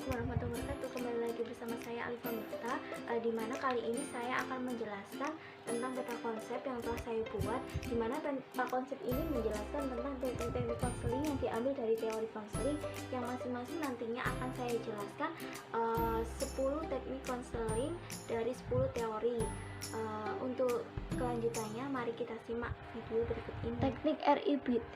Assalamualaikum warahmatullahi wabarakatuh. Kembali lagi bersama saya Alifah Murta, di mana kali ini saya akan menjelaskan tentang peta konsep yang telah saya buat, di mana peta konsep ini menjelaskan tentang teknik-teknik konseling yang diambil dari teori konseling, yang masing-masing nantinya akan saya jelaskan 10 teknik konseling dari 10 teori. Untuk kelanjutannya, mari kita simak video berikut ini. Teknik RIBT,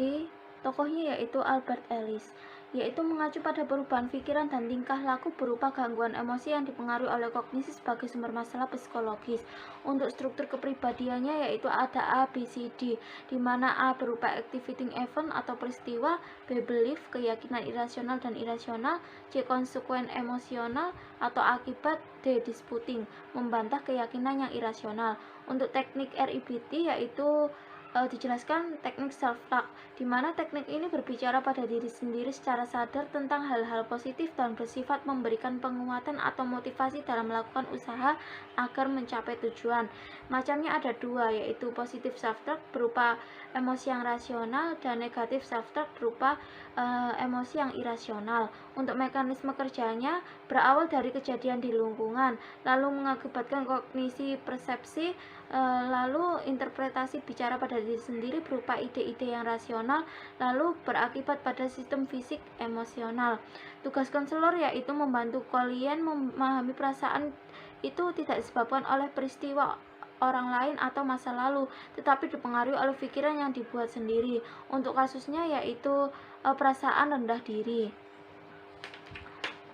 tokohnya yaitu Albert Ellis, yaitu mengacu pada perubahan pikiran dan tingkah laku berupa gangguan emosi yang dipengaruhi oleh kognisi sebagai sumber masalah psikologis. Untuk struktur kepribadiannya yaitu ada A, B, C, D, di mana A berupa activating event atau peristiwa, B belief, keyakinan irasional dan irasional, C konsekuen emosional atau akibat, D disputing, membantah keyakinan yang irasional. Untuk teknik RIBT yaitu dijelaskan teknik self-talk, di mana teknik ini berbicara pada diri sendiri secara sadar tentang hal-hal positif dan bersifat memberikan penguatan atau motivasi dalam melakukan usaha agar mencapai tujuan. Macamnya ada dua, yaitu positif self-talk berupa emosi yang rasional dan negatif self-talk berupa emosi yang irasional. Untuk mekanisme kerjanya berawal dari kejadian di lingkungan, lalu mengakibatkan kognisi persepsi, lalu interpretasi bicara pada diri sendiri berupa ide-ide yang rasional, lalu berakibat pada sistem fisik emosional. Tugas konselor yaitu membantu klien memahami perasaan itu tidak disebabkan oleh peristiwa orang lain atau masa lalu, tetapi dipengaruhi oleh pikiran yang dibuat sendiri. Untuk kasusnya yaitu perasaan rendah diri.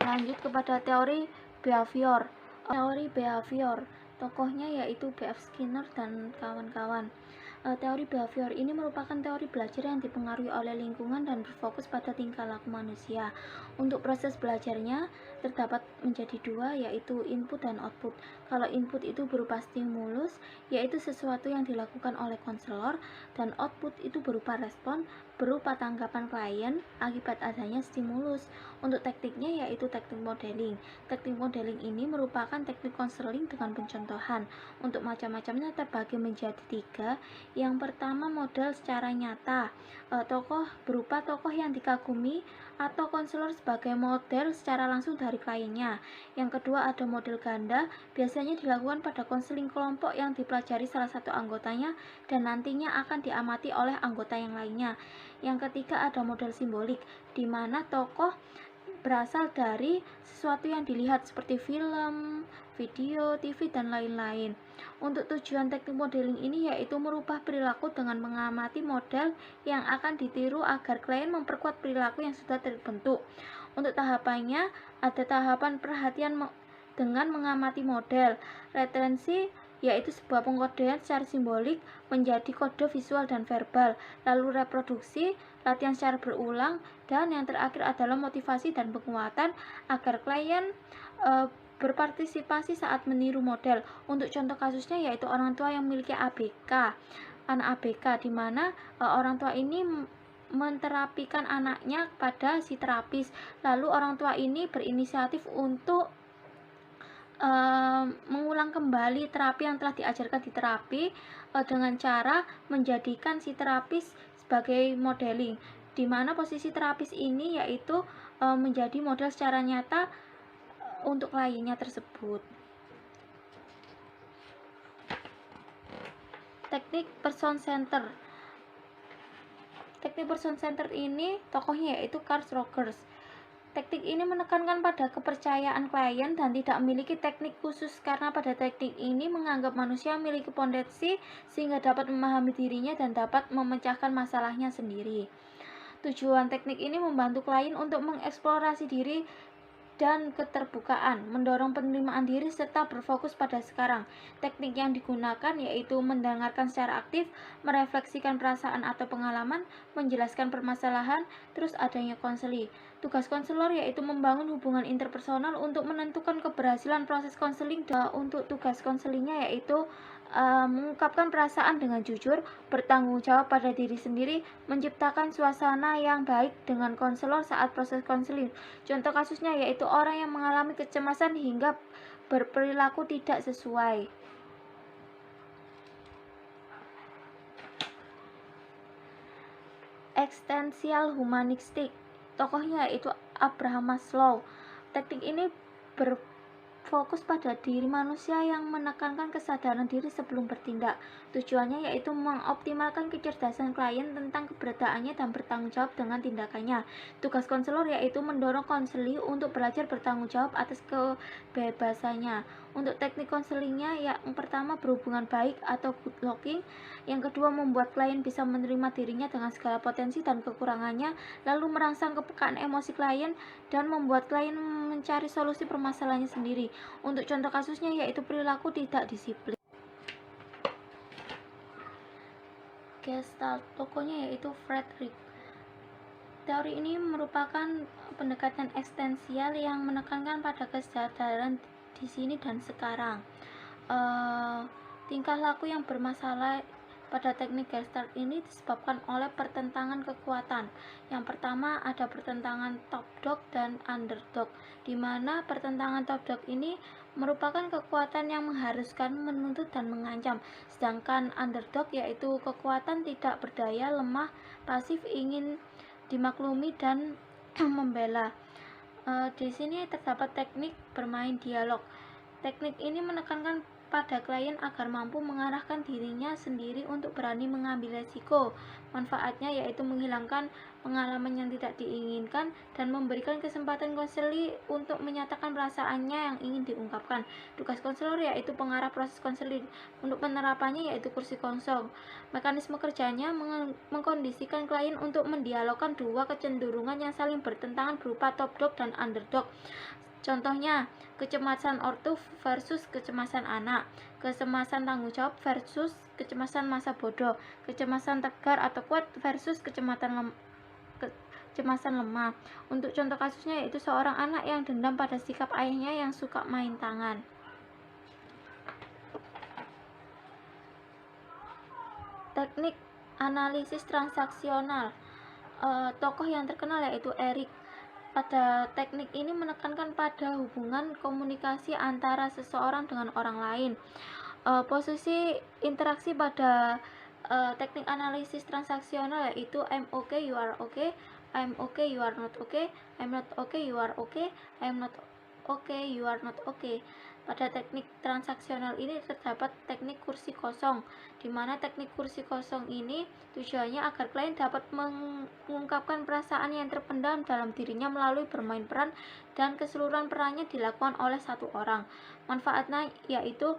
Lanjut kepada teori behavior. Teori behavior, tokohnya yaitu B.F. Skinner dan kawan-kawan. Teori behavior ini merupakan teori belajar yang dipengaruhi oleh lingkungan dan berfokus pada tingkah laku manusia. Untuk proses belajarnya terdapat menjadi dua, yaitu input dan output. Kalau input itu berupa stimulus, yaitu sesuatu yang dilakukan oleh konselor, dan output itu berupa respon, berupa tanggapan klien akibat adanya stimulus. Untuk tekniknya yaitu teknik modeling. Teknik modeling ini merupakan teknik konseling dengan pencontohan. Untuk macam-macamnya terbagi menjadi tiga. Yang pertama, model secara nyata, tokoh berupa tokoh yang dikagumi atau konselor sebagai model secara langsung dari kliennya. Yang kedua, ada model ganda, biasanya dilakukan pada konseling kelompok yang dipelajari salah satu anggotanya dan nantinya akan diamati oleh anggota yang lainnya. Yang ketiga, ada model simbolik, di mana tokoh berasal dari sesuatu yang dilihat seperti film, video, TV, dan lain-lain. Untuk tujuan teknik modeling ini yaitu merubah perilaku dengan mengamati model yang akan ditiru agar klien memperkuat perilaku yang sudah terbentuk. Untuk tahapannya ada tahapan perhatian dengan mengamati model, retensi yaitu sebuah pengkodean secara simbolik menjadi kode visual dan verbal, lalu reproduksi, latihan secara berulang, dan yang terakhir adalah motivasi dan penguatan agar klien berpartisipasi saat meniru model. Untuk contoh kasusnya yaitu orang tua yang memiliki ABK, anak ABK, di mana orang tua ini menterapikan anaknya pada si terapis, lalu orang tua ini berinisiatif untuk mengulang kembali terapi yang telah diajarkan di terapi dengan cara menjadikan si terapis sebagai modeling, di mana posisi terapis ini yaitu menjadi model secara nyata untuk kliennya tersebut. Teknik person center. Teknik person center ini tokohnya yaitu Carl Rogers. Teknik ini menekankan pada kepercayaan klien dan tidak memiliki teknik khusus karena pada teknik ini menganggap manusia memiliki potensi sehingga dapat memahami dirinya dan dapat memecahkan masalahnya sendiri. Tujuan teknik ini membantu klien untuk mengeksplorasi diri dan keterbukaan, mendorong penerimaan diri serta berfokus pada sekarang. Teknik yang digunakan yaitu mendengarkan secara aktif, merefleksikan perasaan atau pengalaman, menjelaskan permasalahan, terus adanya konseling. Tugas konselor yaitu membangun hubungan interpersonal untuk menentukan keberhasilan proses konseling. Untuk tugas konselingnya yaitu mengungkapkan perasaan dengan jujur, bertanggung jawab pada diri sendiri, menciptakan suasana yang baik dengan konselor saat proses konseling. Contoh kasusnya yaitu orang yang mengalami kecemasan hingga berperilaku tidak sesuai. Eksistensial humanistik, tokohnya yaitu Abraham Maslow. Teknik ini berfokus pada diri manusia yang menekankan kesadaran diri sebelum bertindak. Tujuannya yaitu mengoptimalkan kecerdasan klien tentang keberadaannya dan bertanggung jawab dengan tindakannya. Tugas konselor yaitu mendorong konseli untuk belajar bertanggung jawab atas kebebasannya. Untuk teknik konselingnya, yang pertama berhubungan baik atau good looking, yang kedua membuat klien bisa menerima dirinya dengan segala potensi dan kekurangannya, lalu merangsang kepekaan emosi klien dan membuat klien mencari solusi permasalahannya sendiri. Untuk contoh kasusnya yaitu perilaku tidak disiplin. Gestalt tokohnya yaitu Friedrich. Teori ini merupakan pendekatan eksistensial yang menekankan pada kesadaran di sini dan sekarang. Tingkah laku yang bermasalah pada teknik Gestalt ini disebabkan oleh pertentangan kekuatan. Yang pertama ada pertentangan top dog dan underdog, di mana pertentangan top dog ini merupakan kekuatan yang mengharuskan, menuntut, dan mengancam, sedangkan underdog yaitu kekuatan tidak berdaya, lemah, pasif, ingin dimaklumi dan membela. Di sini terdapat teknik bermain dialog. Teknik ini menekankan pada klien agar mampu mengarahkan dirinya sendiri untuk berani mengambil resiko. Manfaatnya yaitu menghilangkan pengalaman yang tidak diinginkan dan memberikan kesempatan konseli untuk menyatakan perasaannya yang ingin diungkapkan. Tugas konselor yaitu pengarah proses konseling. Untuk penerapannya yaitu kursi kosong. Mekanisme kerjanya mengkondisikan klien untuk mendialogkan dua kecenderungan yang saling bertentangan berupa top dog dan underdog. Contohnya, kecemasan ortu versus kecemasan anak, kecemasan tanggung jawab versus kecemasan masa bodoh, kecemasan tegar atau kuat versus kecemasan lemah. Untuk contoh kasusnya yaitu seorang anak yang dendam pada sikap ayahnya yang suka main tangan. Teknik analisis transaksional. Tokoh yang terkenal yaitu Eric. Pada teknik ini menekankan pada hubungan komunikasi antara seseorang dengan orang lain. Posisi interaksi pada teknik analisis transaksional yaitu I'm okay, you are okay, I'm okay, you are not okay, I'm not okay, you are okay, I'm not okay, you are not okay. Pada teknik transaksional ini terdapat teknik kursi kosong, di mana teknik kursi kosong ini tujuannya agar klien dapat mengungkapkan perasaan yang terpendam dalam dirinya melalui bermain peran dan keseluruhan perannya dilakukan oleh satu orang. Manfaatnya yaitu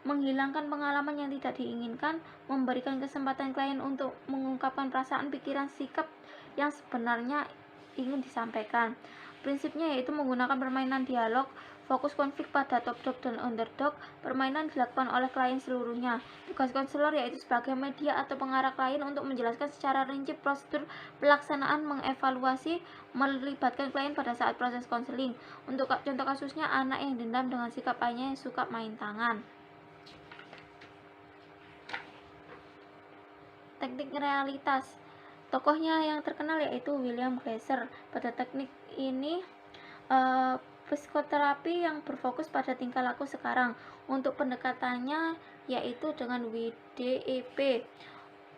menghilangkan pengalaman yang tidak diinginkan, memberikan kesempatan klien untuk mengungkapkan perasaan, pikiran, sikap yang sebenarnya ingin disampaikan. Prinsipnya yaitu menggunakan permainan dialog, fokus konflik pada top dog dan underdog. Permainan dilakukan oleh klien seluruhnya. Tugas konselor yaitu sebagai media atau pengarah klien untuk menjelaskan secara rinci prosedur pelaksanaan, mengevaluasi, melibatkan klien pada saat proses konseling. Untuk contoh kasusnya, anak yang dendam dengan sikap ayahnya yang suka main tangan. Teknik realitas. Tokohnya yang terkenal yaitu William Glasser. Pada teknik ini psikoterapi yang berfokus pada tingkah laku sekarang. Untuk pendekatannya yaitu dengan WDEP.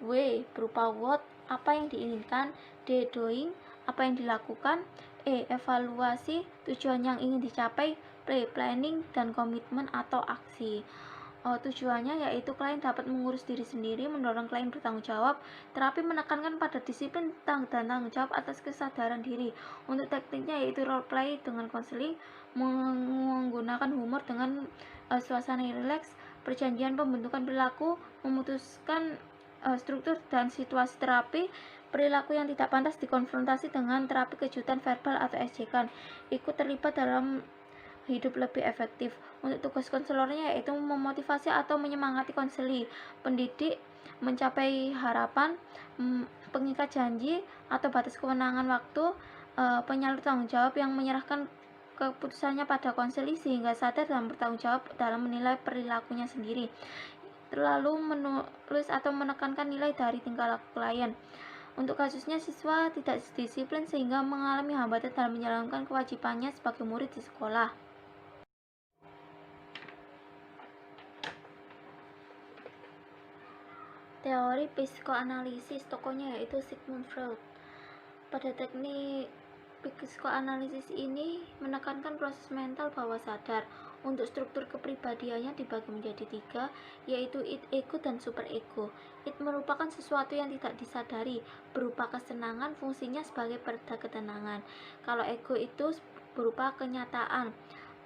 W berupa what, apa yang diinginkan, D doing, apa yang dilakukan, E evaluasi, tujuan yang ingin dicapai, P planning dan komitmen atau aksi. Tujuannya yaitu klien dapat mengurus diri sendiri, mendorong klien bertanggung jawab. Terapi menekankan pada disiplin dan tanggung jawab atas kesadaran diri. Untuk tekniknya yaitu role play dengan konseling, menggunakan humor dengan suasana rileks, perjanjian pembentukan perilaku, memutuskan struktur dan situasi terapi, perilaku yang tidak pantas dikonfrontasi dengan terapi kejutan verbal atau ejekan, ikut terlibat dalam hidup lebih efektif. Untuk tugas konselornya yaitu memotivasi atau menyemangati konseli, pendidik, mencapai harapan, pengikat janji atau batas kewenangan waktu, penyalur tanggung jawab yang menyerahkan keputusannya pada konseli sehingga sadar dan bertanggung jawab dalam menilai perilakunya sendiri. Lalu menulis atau menekankan nilai dari tingkah laku klien. Untuk kasusnya, siswa tidak disiplin sehingga mengalami hambatan dalam menjalankan kewajibannya sebagai murid di sekolah. Teori psikoanalisis, tokohnya yaitu Sigmund Freud. Pada teknik Psikoanalisis ini menekankan proses mental bawah sadar. Untuk struktur kepribadiannya dibagi menjadi 3, yaitu id, ego, dan superego. Id merupakan sesuatu yang tidak disadari, berupa kesenangan, fungsinya sebagai pereda ketenangan. Kalau ego itu berupa kenyataan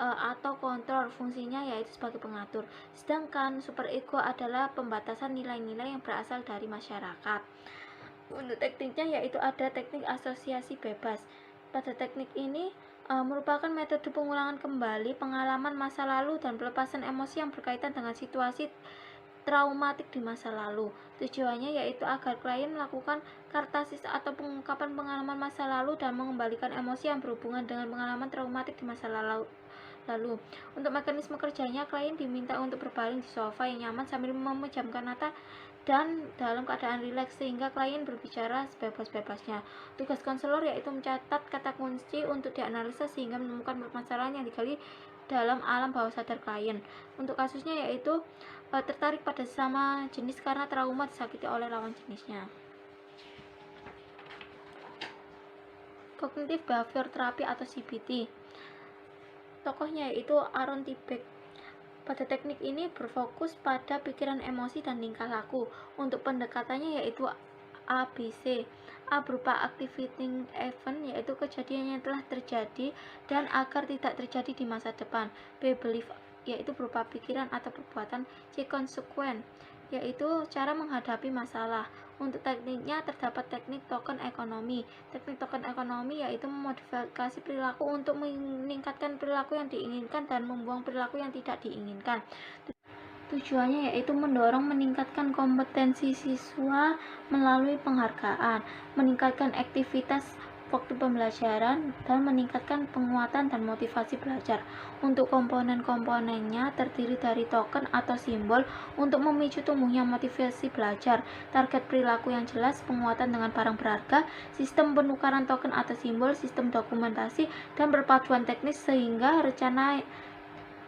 atau kontrol, fungsinya yaitu sebagai pengatur. Sedangkan superego adalah pembatasan nilai-nilai yang berasal dari masyarakat. Untuk tekniknya yaitu ada teknik asosiasi bebas. Pada teknik ini merupakan metode pengulangan kembali pengalaman masa lalu dan pelepasan emosi yang berkaitan dengan situasi traumatik di masa lalu. Tujuannya yaitu agar klien melakukan kartasis atau pengungkapan pengalaman masa lalu dan mengembalikan emosi yang berhubungan dengan pengalaman traumatik di masa lalu. Untuk mekanisme kerjanya, klien diminta untuk berbaring di sofa yang nyaman sambil memejamkan mata dan dalam keadaan rileks sehingga klien berbicara sebebas-bebasnya. Tugas konselor yaitu mencatat kata kunci untuk dianalisa sehingga menemukan permasalahan yang digali dalam alam bawah sadar klien. Untuk kasusnya yaitu tertarik pada sesama jenis karena trauma disakiti oleh lawan jenisnya. Cognitive Behavior Therapy atau CBT. Tokohnya yaitu Aaron T. Beck. Pada teknik ini berfokus pada pikiran, emosi, dan tingkah laku. Untuk pendekatannya yaitu ABC. A berupa activating event, yaitu kejadian yang telah terjadi dan agar tidak terjadi di masa depan. B belief, yaitu berupa pikiran atau perbuatan. C consequent, yaitu cara menghadapi masalah. Untuk tekniknya terdapat teknik token ekonomi. Teknik token ekonomi yaitu memodifikasi perilaku untuk meningkatkan perilaku yang diinginkan dan membuang perilaku yang tidak diinginkan. Tujuannya yaitu mendorong meningkatkan kompetensi siswa melalui penghargaan, meningkatkan aktivitas waktu pembelajaran, dan meningkatkan penguatan dan motivasi belajar. Untuk komponen-komponennya terdiri dari token atau simbol untuk memicu tumbuhnya motivasi belajar, target perilaku yang jelas, penguatan dengan barang berharga, sistem penukaran token atau simbol, sistem dokumentasi, dan perpaduan teknis sehingga rencana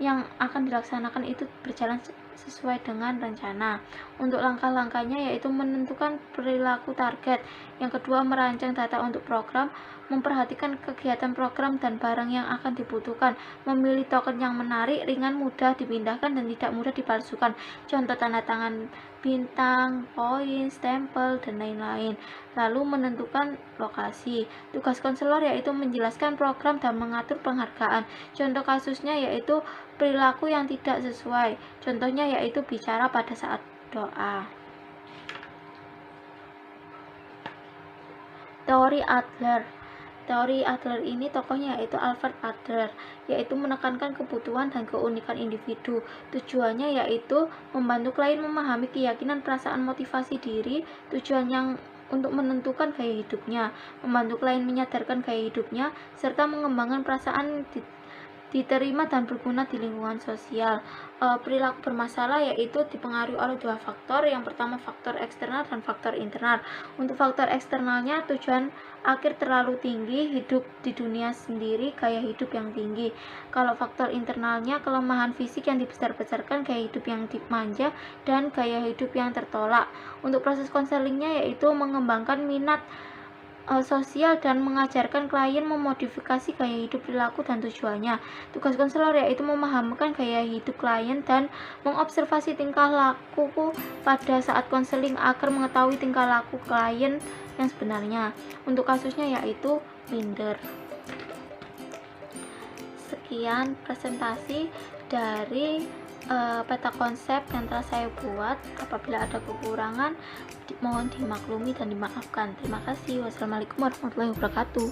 yang akan dilaksanakan itu berjalan sesuai dengan rencana. Untuk langkah-langkahnya yaitu menentukan perilaku target. Yang kedua, merancang data untuk program, memperhatikan kegiatan program dan barang yang akan dibutuhkan, memilih token yang menarik, ringan, mudah dipindahkan, dan tidak mudah dipalsukan. Contoh tanda tangan bintang, poin, stempel, dan lain-lain. Lalu menentukan lokasi. Tugas konselor yaitu menjelaskan program dan mengatur penghargaan. Contoh kasusnya yaitu perilaku yang tidak sesuai. Contohnya yaitu bicara pada saat doa. Teori Adler. Teori Adler ini tokohnya yaitu Alfred Adler, yaitu menekankan kebutuhan dan keunikan individu. Tujuannya yaitu membantu klien memahami keyakinan, perasaan, motivasi diri, tujuan yang untuk menentukan gaya hidupnya, membantu klien menyadarkan gaya hidupnya, serta mengembangkan perasaan diterima dan berguna di lingkungan sosial. Perilaku bermasalah yaitu dipengaruhi oleh 2 faktor. Yang pertama faktor eksternal dan faktor internal. Untuk faktor eksternalnya tujuan akhir terlalu tinggi, hidup di dunia sendiri, gaya hidup yang tinggi. Kalau faktor internalnya kelemahan fisik yang dibesar-besarkan, gaya hidup yang dimanja, dan gaya hidup yang tertolak. Untuk proses konselingnya yaitu mengembangkan minat sosial dan mengajarkan klien memodifikasi gaya hidup, perilaku, dan tujuannya. Tugas konselor yaitu memahamkan gaya hidup klien dan mengobservasi tingkah laku pada saat konseling agar mengetahui tingkah laku klien yang sebenarnya. Untuk kasusnya yaitu minder. Sekian presentasi dari peta konsep yang telah saya buat. Apabila ada kekurangan mohon dimaklumi dan dimaafkan. Terima kasih. Wassalamualaikum warahmatullahi wabarakatuh.